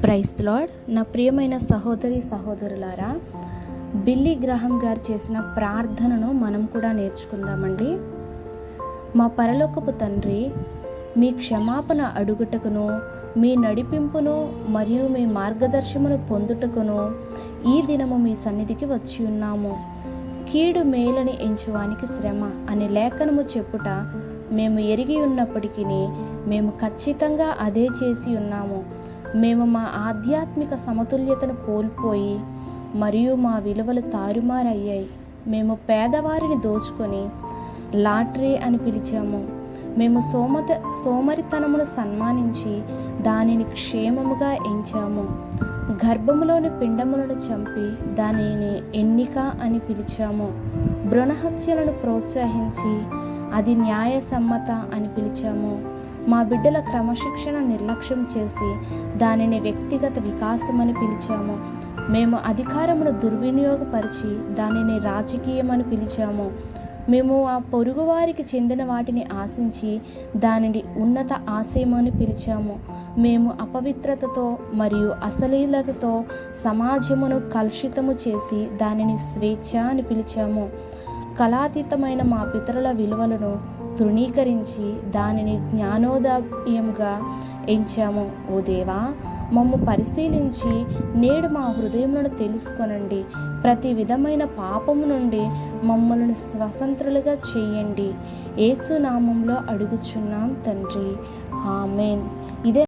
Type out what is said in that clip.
Praise the lord. నా ప్రియమైన సహోదరి సహోదరులారా, బిల్లీ గ్రహం గారు చేసిన ప్రార్థనను మనం కూడా నేర్చుకుందామండి. మా పరలోకపు తండ్రి, మీ క్షమాపణ అడుగుటకును, మీ నడిపింపును మరియు మీ మార్గదర్శమును పొందుటకును ఈ దినము మీ సన్నిధికి వచ్చి ఉన్నాము. కీడు మేలని ఎంచువానికి శ్రమ అనే లేఖనము చెప్పుట మేము ఎరిగి ఉన్నప్పటికీ మేము ఖచ్చితంగా అదే చేసి ఉన్నాము. మేము మా ఆధ్యాత్మిక సమతుల్యతను కోల్పోయి మరియు మా విలువలు తారుమారయ్యాయి. మేము పేదవారిని దోచుకొని లాటరీ అని పిలిచాము. మేము సోమరితనమును సన్మానించి దానిని క్షేమముగా ఎంచాము. గర్భములోని పిండములను చంపి దానిని ఎన్నిక అని పిలిచాము. భ్రూణహత్యలను ప్రోత్సహించి అది న్యాయసమ్మత అని పిలిచాము. మా బిడ్డల క్రమశిక్షణ నిర్లక్ష్యం చేసి దానిని వ్యక్తిగత వికాసం అని పిలిచాము. మేము అధికారమును దుర్వినియోగపరిచి దానిని రాజకీయమని పిలిచాము. మేము ఆ పొరుగువారికి చెందిన వాటిని ఆశించి దానిని ఉన్నత ఆశయమని పిలిచాము. మేము అపవిత్రతతో మరియు అశ్లీలతతో సమాజమును కలుషితము చేసి దానిని స్వేచ్ఛ అని పిలిచాము. కళాతీతమైన మా పితరుల విలువలను తృణీకరించి దానిని జ్ఞానోదయంగా ఎంచాము. ఓ దేవా, మమ్ము పరిశీలించి నేడు మా హృదయములను తెలుసుకొనండి. ప్రతి విధమైన పాపము నుండి మమ్మల్ని స్వతంత్రులుగా చేయండి. యేసు నామములో అడుగుచున్నాం తండ్రి, ఆమేన్. ఇదే